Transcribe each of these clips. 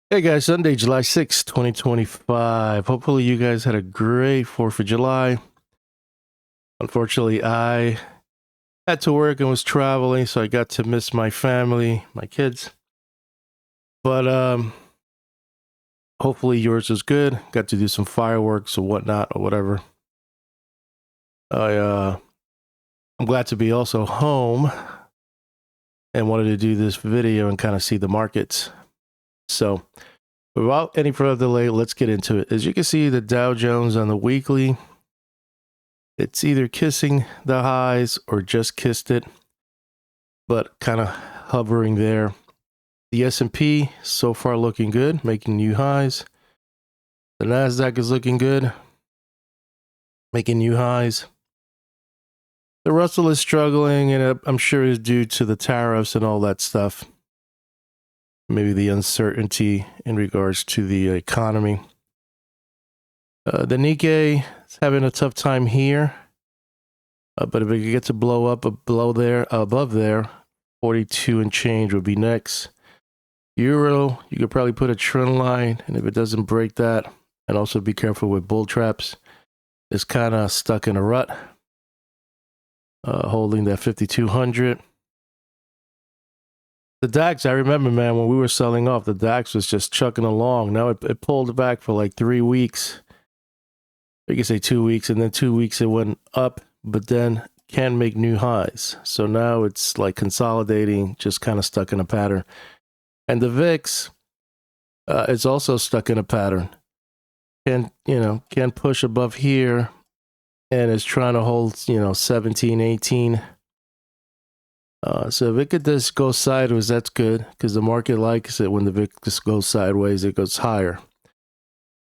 Hey guys, Sunday, July 6th, 2025. Hopefully, you guys had a great 4th of July. Unfortunately, I had to work and was traveling, so I got to miss my family, my kids. But hopefully, yours was good. Got to do some fireworks or whatnot or whatever. I'm glad to be also home and wanted to do this video and kind of see the markets. So, without any further delay, let's get into it. As you can see, the Dow Jones on the weekly, it's either kissing the highs or just kissed it, but kind of hovering there. The S&P so far looking good, making new highs. The Nasdaq is looking good, making new highs. The Russell is struggling, and I'm sure is due to the tariffs and all that stuff. Maybe the uncertainty in regards to the economy. The Nikkei is having a tough time here, but if it could get to blow up above there, 42 and change would be next. Euro, you could probably put a trend line, and if it doesn't break that, and also be careful with bull traps, it's kind of stuck in a rut, holding that 5,200. The DAX, I remember, man, when we were selling off, the DAX was just chucking along. Now it pulled back for like 3 weeks. You can say 2 weeks, and then 2 weeks it went up, but then can make new highs. So now it's like consolidating, just kind of stuck in a pattern. And the VIX is also stuck in a pattern. Can push above here, and is trying to hold 17, 18. So if it could just go sideways, that's good, because the market likes it when the VIX just goes sideways, it goes higher.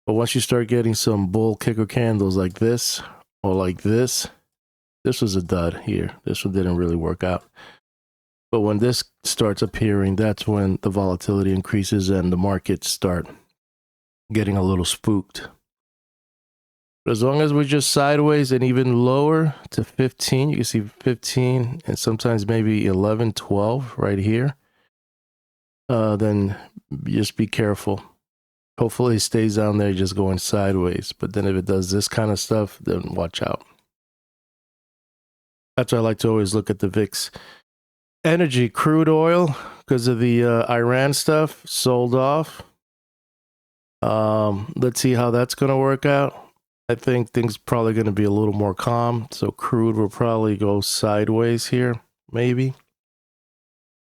But once you start getting some bull kicker candles like this or like this was a dud here. This one didn't really work out. But when this starts appearing, that's when the volatility increases and the markets start getting a little spooked. But as long as we're just sideways and even lower to 15, you can see 15 and sometimes maybe 11, 12 right here, then just be careful. Hopefully it stays down there just going sideways. But then if it does this kind of stuff, then watch out. That's why I like to always look at the VIX. Energy, crude oil, because of the Iran stuff, sold off. Let's see how that's going to work out. I think things probably going to be a little more calm. So crude will probably go sideways here, maybe.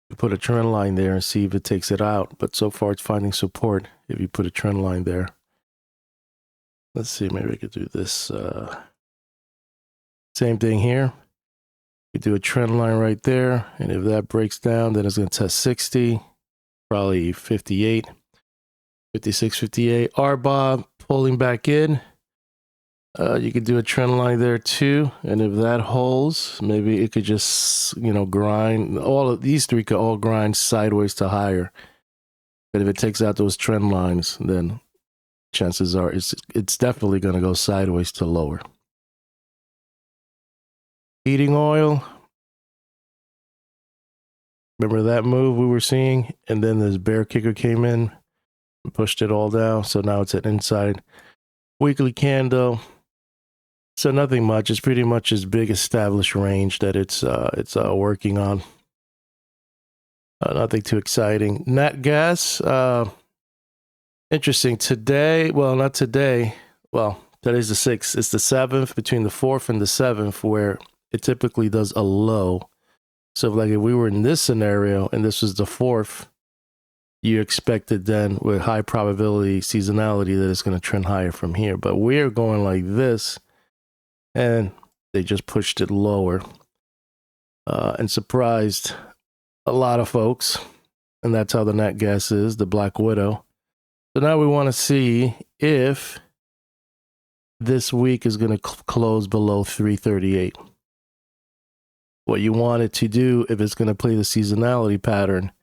You put a trend line there and see if it takes it out. But so far it's finding support if you put a trend line there. Let's see, maybe I could do this. Same thing here. You do a trend line right there. And if that breaks down, then it's going to test 60, probably 58, 56, 58. RBOB pulling back in. You could do a trend line there too, and if that holds, maybe it could just grind. All of these three could all grind sideways to higher. But if it takes out those trend lines, then chances are it's definitely going to go sideways to lower. Heating oil. Remember that move we were seeing, and then this bear kicker came in and pushed it all down. So now it's an inside weekly candle. So nothing much. It's pretty much this big established range that it's working on. Nothing too exciting. Nat gas, interesting. Today, well, not today. Well, today's the 6th. It's the 7th, between the 4th and the 7th, where it typically does a low. So like if we were in this scenario and this was the 4th, you expected then with high probability seasonality that it's going to trend higher from here. But we're going like this. And they just pushed it lower and surprised a lot of folks. And that's how the nat gas is, the Black Widow. So now we want to see if this week is going to close below 338. What you want it to do, if it's going to play the seasonality pattern,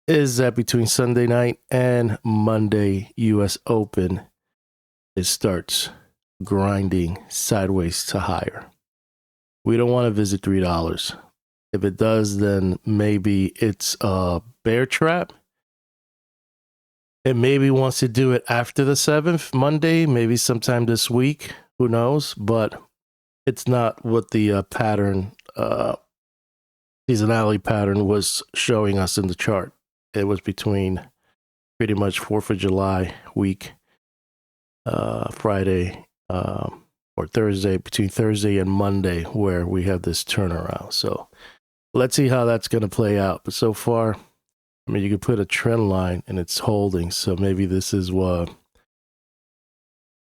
is that between Sunday night and Monday US Open, it starts grinding sideways to higher. We don't want to visit $3. If it does, then maybe it's a bear trap. It maybe wants to do it after the 7th, Monday, maybe sometime this week. Who knows? But it's not what the pattern, seasonality pattern was showing us in the chart. It was between pretty much 4th of July week, Friday, or Thursday, between Thursday and Monday, where we have this turnaround. So let's see how that's going to play out. But so far, I mean, you could put a trend line and it's holding. So maybe this is what,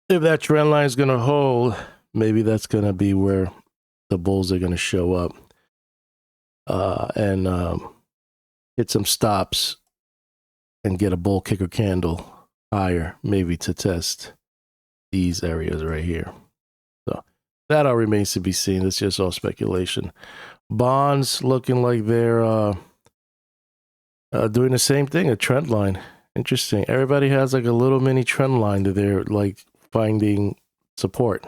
if that trend line is going to hold, maybe that's going to be where the bulls are going to show up and hit some stops and get a bull kicker candle higher, maybe to test these areas right here. So that all remains to be seen. It's just all speculation. Bonds looking like they're doing the same thing, a trend line. Interesting. Everybody has like a little mini trend line that they're like finding support.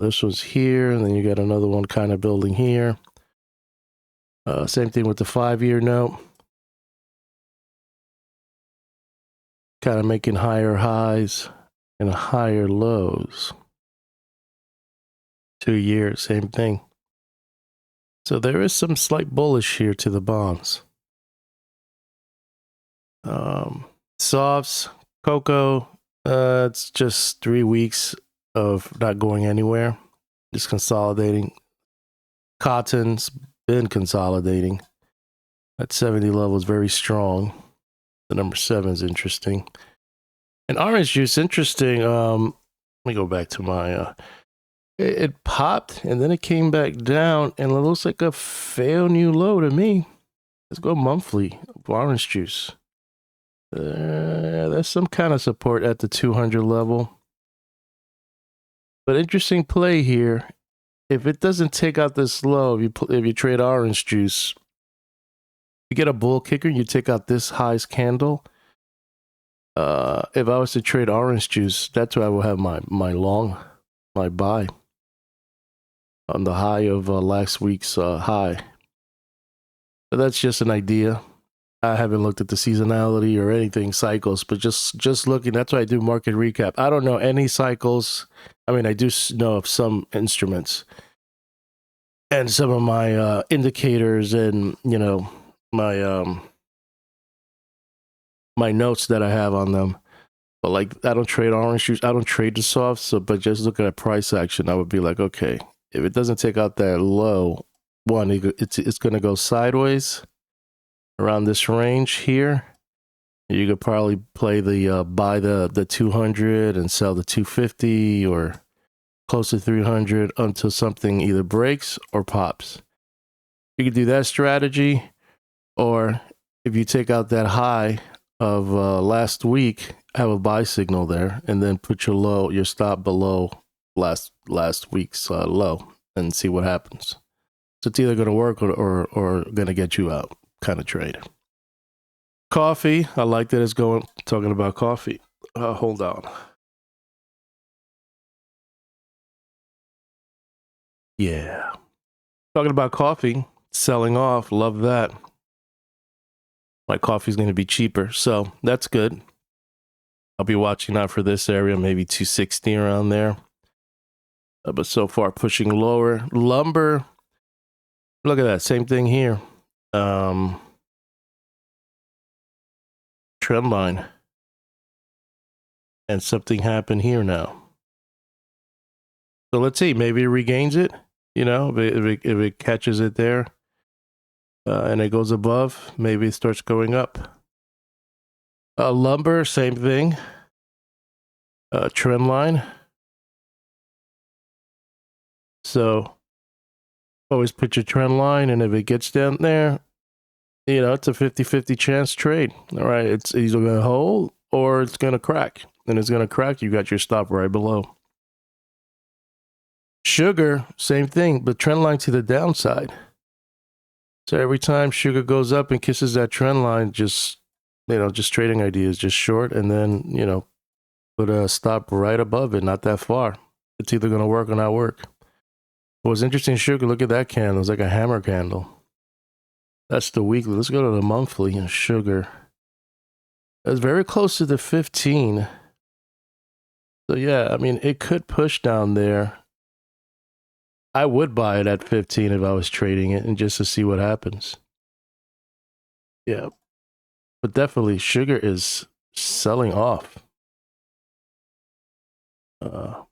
This one's here, and then you got another one kind of building here. Same thing with the 5-year note. Kind of making higher highs and higher lows. 2 years, same thing. So there is some slight bullish here to the bonds. Softs, cocoa, it's just 3 weeks of not going anywhere, just consolidating. Cotton's been consolidating. That 70 level is very strong. The number 7 is interesting. And orange juice, interesting. Let me go back to my, it popped and then it came back down and it looks like a fail new low to me. Let's go monthly of orange juice. There's some kind of support at the 200 level. But interesting play here. If it doesn't take out this low, if you trade orange juice, you get a bull kicker, you take out this highest candle. If I was to trade orange juice, that's where I will have my buy on the high of last week's high. But that's just an idea. I haven't looked at the seasonality or anything, cycles, but just looking, that's why I do market recap. I don't know any cycles. I mean, I do know of some instruments and some of my indicators and, you know, my my notes that I have on them. But like, I don't trade orange juice. I don't trade the softs. So, but just looking at price action, I would be like, okay, if it doesn't take out that low, one, it's going to go sideways around this range here. You could probably play the buy the 200 and sell the 250 or close to 300 until something either breaks or pops. You could do that strategy, or if you take out that high of last week, have a buy signal there, and then put your stop below last week's low and see what happens. So it's either going to work or going to get you out kind of trade. Coffee, I like that it's talking about coffee. Hold on. Yeah. Talking about coffee, selling off, love that. My coffee's going to be cheaper, so that's good. I'll be watching out for this area, maybe 260 around there. But so far pushing lower. Lumber, look at that, same thing here. Trend line. And something happened here now. So let's see, maybe it regains it, you know, if it catches it there and it goes above, maybe it starts going up. Lumber, same thing. Trend line. So always put your trend line, and if it gets down there, you know, it's a 50-50 chance trade. All right, it's either going to hold or it's going to crack. And it's going to crack, you got your stop right below. Sugar, same thing, but trend line to the downside. So every time sugar goes up and kisses that trend line, just trading ideas, just short, and then, you know, put a stop right above it, not that far. It's either going to work or not work. What was interesting, sugar, look at that candle. It's like a hammer candle. That's the weekly. Let's go to the monthly and sugar. It's very close to the 15. So yeah, I mean, it could push down there. I would buy it at 15 if I was trading it and just to see what happens. Yeah. But definitely sugar is selling off.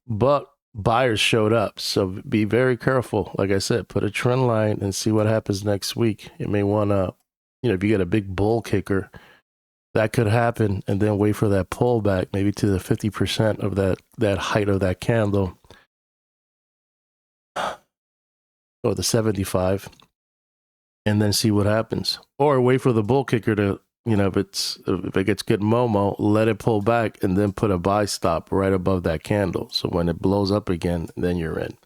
But buyers showed up. So be very careful. Like I said, put a trend line and see what happens next week. You may want to, if you get a big bull kicker, that could happen, and then wait for that pullback, maybe to the 50% of that height of that candle, or the 75, and then see what happens. Or wait for the bull kicker to, if it gets good Momo, let it pull back and then put a buy stop right above that candle. So when it blows up again, then you're in.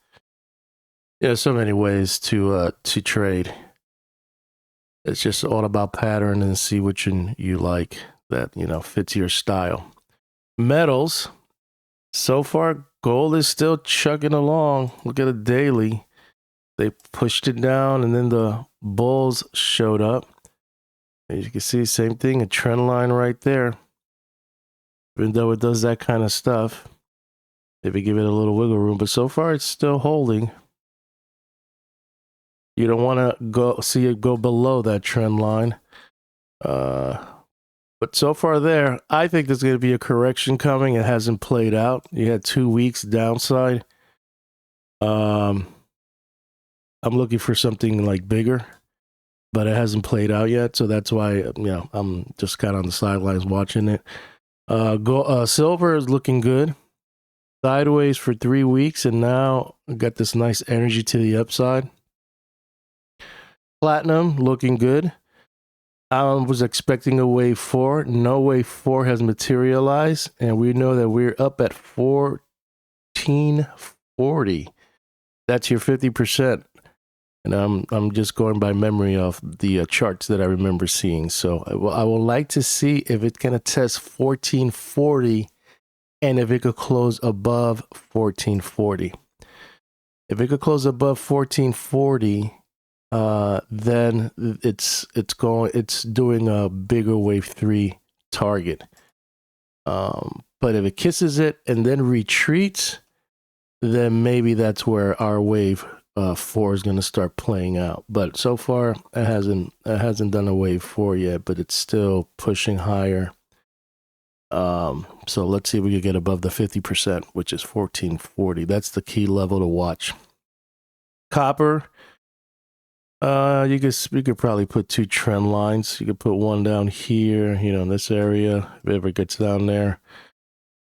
Yeah, so many ways to trade. It's just all about pattern and see which you like that fits your style. Metals, so far gold is still chugging along. Look at it daily. They pushed it down and then the bulls showed up. As you can see, same thing, a trend line right there. Even though it does that kind of stuff, maybe give it a little wiggle room, but so far it's still holding. You don't want to see it go below that trend line. But so far there, I think there's going to be a correction coming. It hasn't played out. You had 2 weeks downside. I'm looking for something like bigger, but it hasn't played out yet. So that's why, I'm just kind of on the sidelines watching it. Silver is looking good. Sideways for 3 weeks, and now got this nice energy to the upside. Platinum looking good. I was expecting a wave 4. No wave 4 has materialized, and we know that we're up at 1440. That's your 50%. And I'm just going by memory of the charts that I remember seeing. So I would like to see if it's going to test 1440 and if it could close above 1440. If it could close above 1440, then it's doing a bigger wave 3 target. But if it kisses it and then retreats, then maybe that's where our wave 4 is going to start playing out. But so far it hasn't done a wave 4 yet, but it's still pushing higher. So let's see if we can get above the 50%, which is 1440. That's the key level to watch. Copper, you could probably put 2 trend lines. You could put one down here, in this area, if it ever gets down there.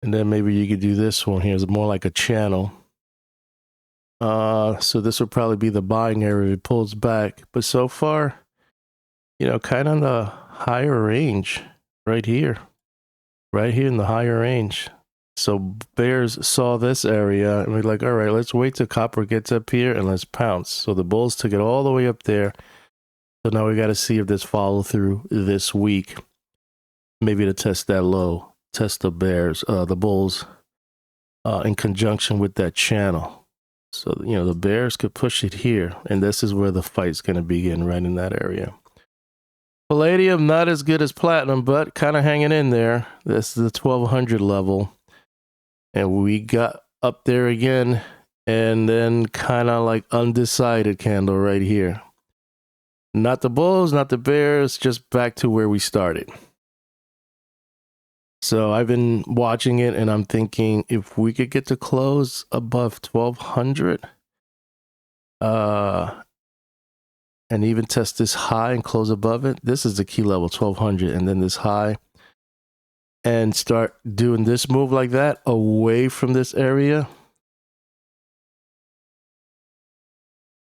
And then maybe you could do this one here. It's more like a channel. So this will probably be the buying area if it pulls back. But so far, kind of the higher range right here in the higher range. So bears saw this area and we're like, all right, let's wait till copper gets up here and let's pounce. So the bulls took it all the way up there. So now we got to see if this follow through this week. Maybe to test that low, test the bulls in conjunction with that channel. So, the bears could push it here, and this is where the fight's going to begin, right in that area. Palladium, not as good as platinum, but kind of hanging in there. This is the 1200 level. And we got up there again, and then kind of like undecided candle right here. Not the bulls, not the bears, just back to where we started. So I've been watching it and I'm thinking if we could get to close above 1200 and even test this high and close above it, this is the key level, 1200, and then this high, and start doing this move like that away from this area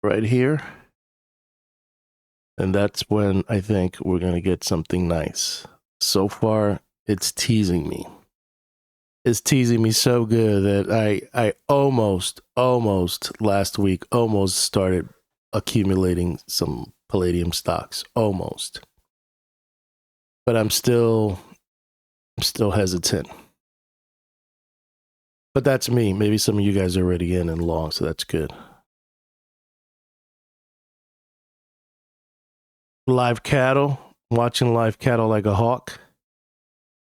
right here. And that's when I think we're going to get something nice. So far, it's teasing me. It's teasing me so good that I almost last week almost started accumulating some palladium stocks. Almost. But I'm still hesitant. But that's me. Maybe some of you guys are already in and long, so that's good. Live cattle. Watching live cattle like a hawk.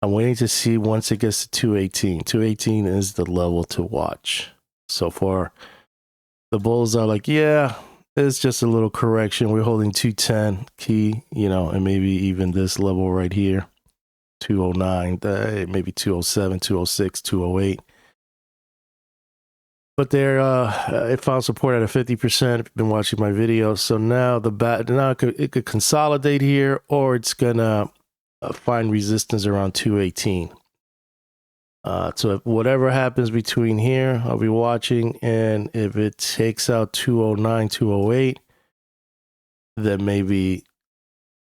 I'm waiting to see once it gets to 218. 218 is the level to watch. So far, the bulls are like, yeah, it's just a little correction. We're holding 210 key, you know, and maybe even this level right here, 209, maybe 207, 206, 208. But it found support at a 50%. If you've been watching my video, so now it could consolidate here, or it's gonna find resistance around 218. So if whatever happens between here, I'll be watching, and if it takes out 209, 208, then maybe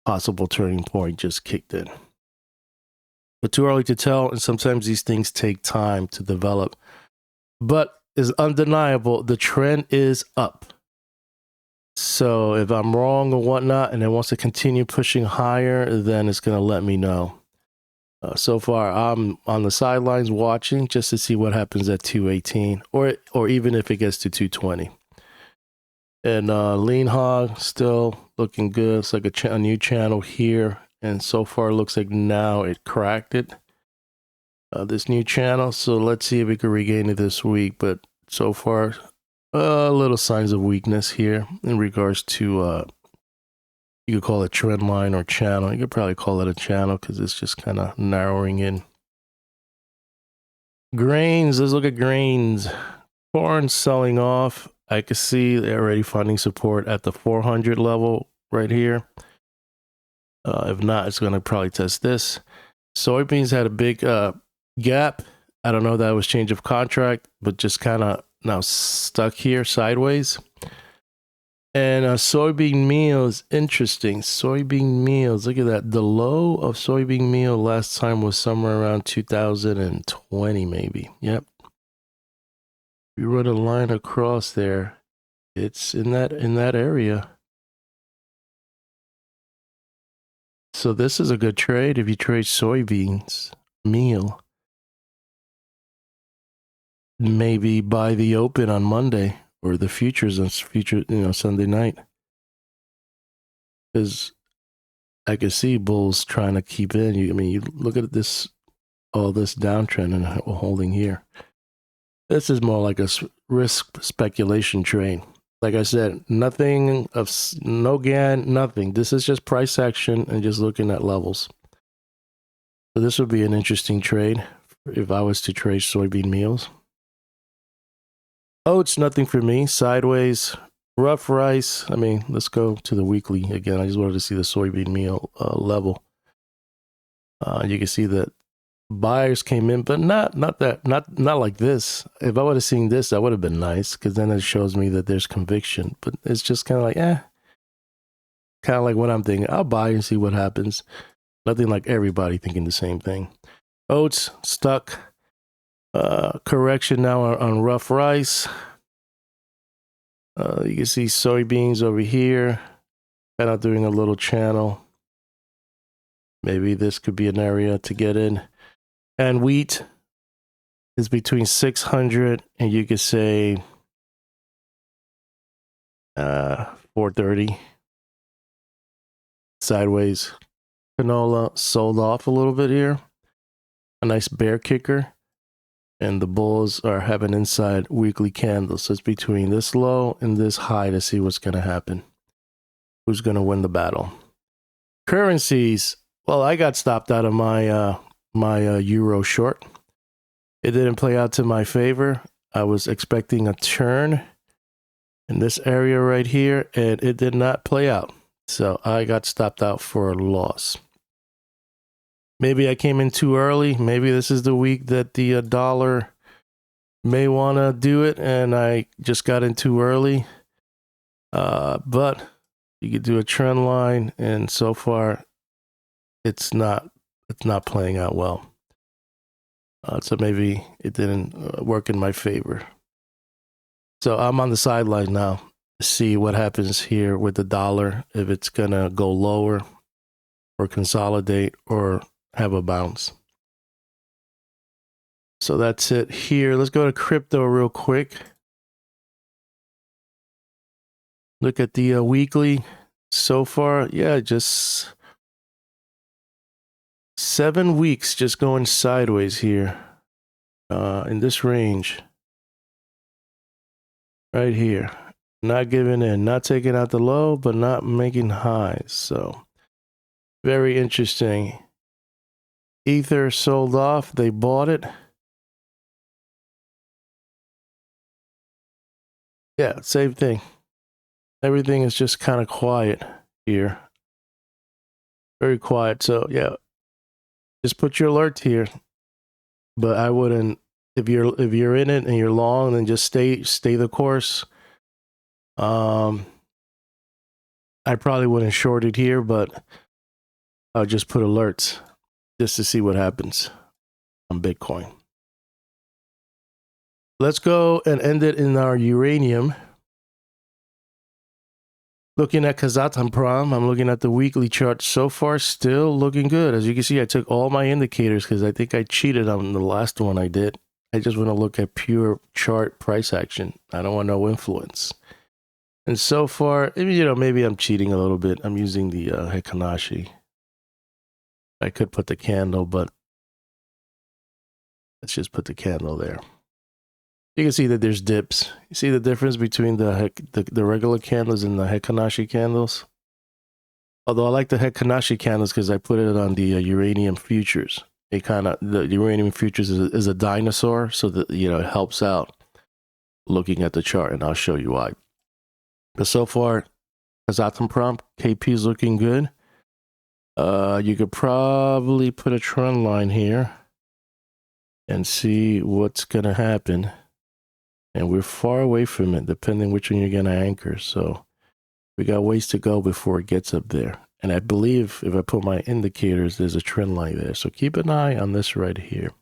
possible turning point just kicked in. But too early to tell, and sometimes these things take time to develop. But it's undeniable, the trend is up. So if I'm wrong or whatnot, and it wants to continue pushing higher, then it's going to let me know. So far, I'm on the sidelines watching just to see what happens at 218, or even if it gets to 220. And Lean Hog still looking good. It's like a new channel here, and so far it looks like now it cracked it. This new channel, so let's see if we can regain it this week. But so far, little signs of weakness here in regards to you could call it trend line or channel. You could probably call it a channel because it's just kind of narrowing in. Grains, let's look at grains. Corn selling off. I can see they're already finding support at the 400 level right here. If not, it's going to probably test this. Soybeans had a big gap. I don't know if that was change of contract, but just kind of now stuck here sideways. And soybean meal is interesting. Soybean meals, look at that. The low of soybean meal last time was somewhere around 2020, maybe. Yep. We run a line across there. It's in that area. So this is a good trade if you trade soybeans meal. Maybe buy the open on Monday or the futures on Sunday night. Because I can see bulls trying to keep in. You look at this, all this downtrend and holding here. This is more like a risk speculation trade. Like I said, nothing of no Gann, nothing. This is just price action and just looking at levels. So this would be an interesting trade if I was to trade soybean meals. Oats, nothing for me. Sideways. Rough rice. I mean, let's go to the weekly again. I just wanted to see the soybean meal level. You can see that buyers came in, but not like this. If I would have seen this, that would have been nice because then it shows me that there's conviction. But it's just kind of like, kind of like what I'm thinking. I'll buy and see what happens. Nothing like everybody thinking the same thing. Oats stuck. Correction now on rough rice. You can see soybeans over here, kind of doing a little channel. Maybe this could be an area to get in. And wheat is between 600 and you could say 430. Sideways. Canola sold off a little bit here. A nice bear kicker. And the bulls are having inside weekly candles. So it's between this low and this high to see what's going to happen. Who's going to win the battle? Currencies. Well, I got stopped out of my euro short. It didn't play out to my favor. I was expecting a turn in this area right here, and it did not play out. So I got stopped out for a loss. Maybe I came in too early. Maybe this is the week that the dollar may want to do it, and I just got in too early. But you could do a trend line, and so far, it's not playing out well. So maybe it didn't work in my favor. So I'm on the sideline now to see what happens here with the dollar, if it's gonna go lower or consolidate or have a bounce. So that's it here. Let's go to crypto real quick. Look at the weekly so far. Yeah, just 7 weeks just going sideways here in this range right here. Not giving in, not taking out the low, but not making highs. So very interesting. Ether sold off. They bought it. Yeah, same thing. Everything is just kind of quiet here. Very quiet. So yeah, just put your alert here. But I wouldn't, if you're in it and you're long, then just stay the course. I probably wouldn't short it here, but I'll just put alerts just to see what happens on Bitcoin. Let's go and end it in our uranium. Looking at Kazatomprom, I'm looking at the weekly chart. So far, still looking good. As you can see, I took all my indicators because I think I cheated on the last one I did. I just want to look at pure chart price action. I don't want no influence. And so far, maybe I'm cheating a little bit. I'm using the Hikanashi. I could put the candle, but let's just put the candle there. You can see that there's dips. You see the difference between the regular candles and the Hikanashi candles? Although I like the Hikanashi candles because I put it on the uranium futures. The uranium futures is a dinosaur, so that it helps out looking at the chart, and I'll show you why. But so far, Kazatomprom, KP is looking good. You could probably put a trend line here and see what's gonna happen. And we're far away from it, depending which one you're going to anchor. So we got ways to go before it gets up there. And I believe if I put my indicators, there's a trend line there. So keep an eye on this right here.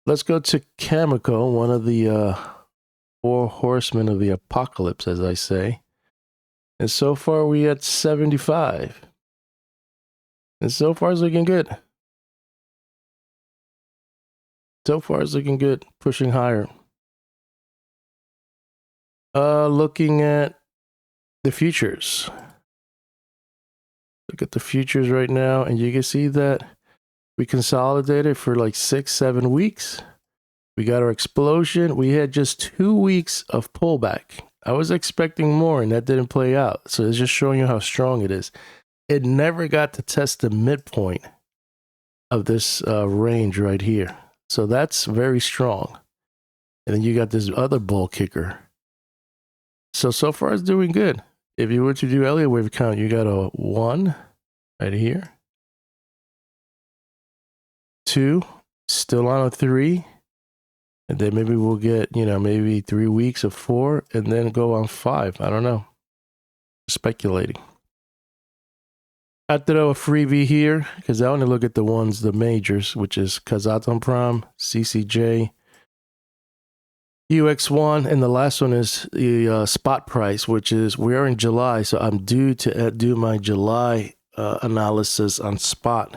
Let's go to Cameco, one of the 4 horsemen of the apocalypse, as I say. And so far we at 75. And so far it's looking good. So far it's looking good, pushing higher. Looking at the futures. Look at the futures right now, and you can see that we consolidated for like 6-7 weeks. We got our explosion. We had just 2 weeks of pullback. I was expecting more, and that didn't play out. So it's just showing you how strong it is. It never got to test the midpoint of this range right here. So that's very strong. And then you got this other bull kicker. So far it's doing good. If you were to do Elliott wave count, you got a 1 right here. 2, still on a 3. And then maybe we'll get, maybe 3 weeks of 4 and then go on 5. I don't know. Speculating. I throw a freebie here because I only look at the ones, the majors, which is Kazatomprom, CCJ, UX1, and the last one is the spot price, which is, we are in July, so I'm due to do my July analysis on spot,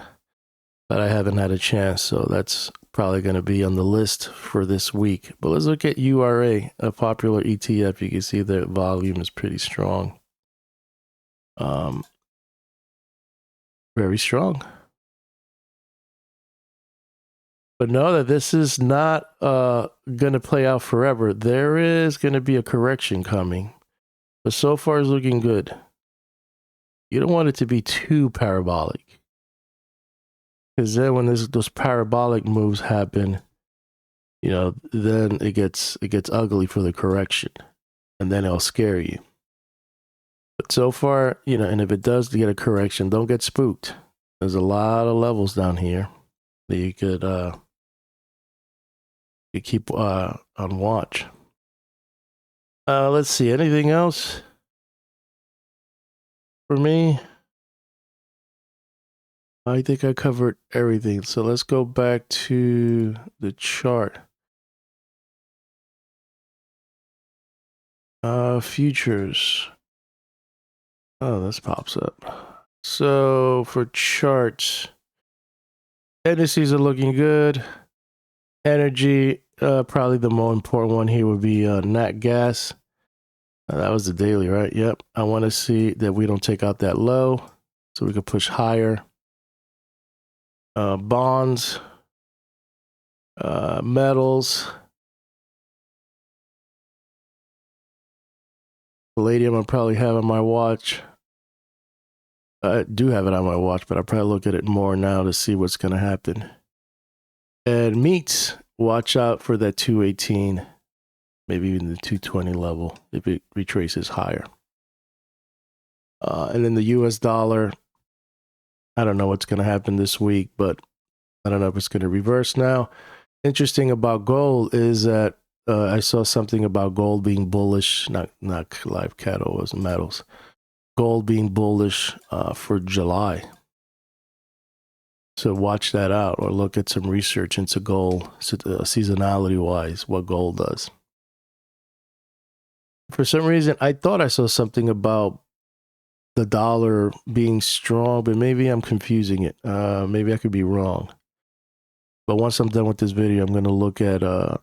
but I haven't had a chance, so that's probably going to be on the list for this week. But let's look at URA, a popular ETF. You can see the volume is pretty strong. Very strong. But know that this is not going to play out forever. There is going to be a correction coming. But so far it's looking good. You don't want it to be too parabolic. Because then when those parabolic moves happen, then it gets ugly for the correction. And then it'll scare you. But so far, and if it does get a correction, don't get spooked. There's a lot of levels down here that you could you keep on watch. Let's see, anything else for me? I think I covered everything. So let's go back to the chart. Futures. Oh, this pops up. So for charts, indices are looking good. Energy, probably the more important one here would be nat gas. That was the daily, right? Yep. I want to see that we don't take out that low so we can push higher. bonds, metals, palladium I probably have on my watch. I do have it on my watch, but I probably look at it more now to see what's going to happen. And meats, watch out for that 218, maybe even the 220 level if it retraces higher. And then the US dollar, I don't know what's going to happen this week, but I don't know if it's going to reverse now. Interesting about gold is that I saw something about gold being bullish, not live cattle, as metals. Gold being bullish for July. So watch that out, or look at some research into gold, seasonality-wise, what gold does. For some reason, I thought I saw something about the dollar being strong, but maybe I'm confusing it. Maybe I could be wrong. But once I'm done with this video, I'm going to look at the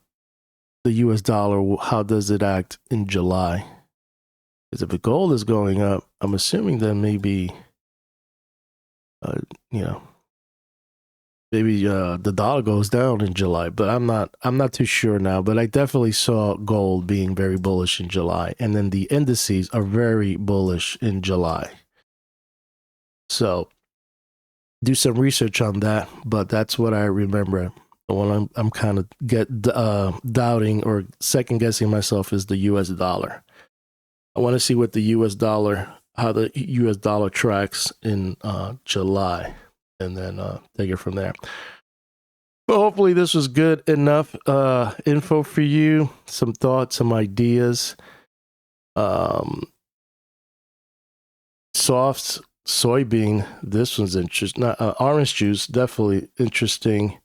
US dollar. How does it act in July? Because if the gold is going up, I'm assuming that maybe, maybe the dollar goes down in July. But I'm not too sure now. But I definitely saw gold being very bullish in July, and then the indices are very bullish in July. So do some research on that. But that's what I remember. The one I'm kind of doubting or second guessing myself is the US dollar. I want to see what the US dollar, how the US dollar tracks in July, and then take it from there. But hopefully this was good enough info for you, some thoughts, some ideas. Soft soybean, this one's interesting. Orange juice, definitely interesting.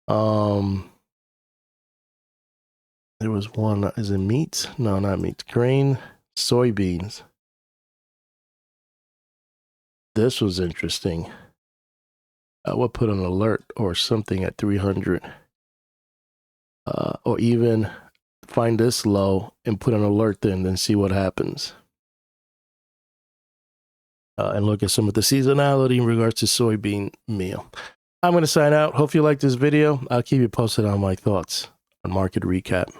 There was one, is it meat? No, not meat. Grain, soybeans. This was interesting. We'll put an alert or something at 300. Or even find this low and put an alert in and see what happens. And look at some of the seasonality in regards to soybean meal. I'm going to sign out. Hope you liked this video. I'll keep you posted on my thoughts on market recap.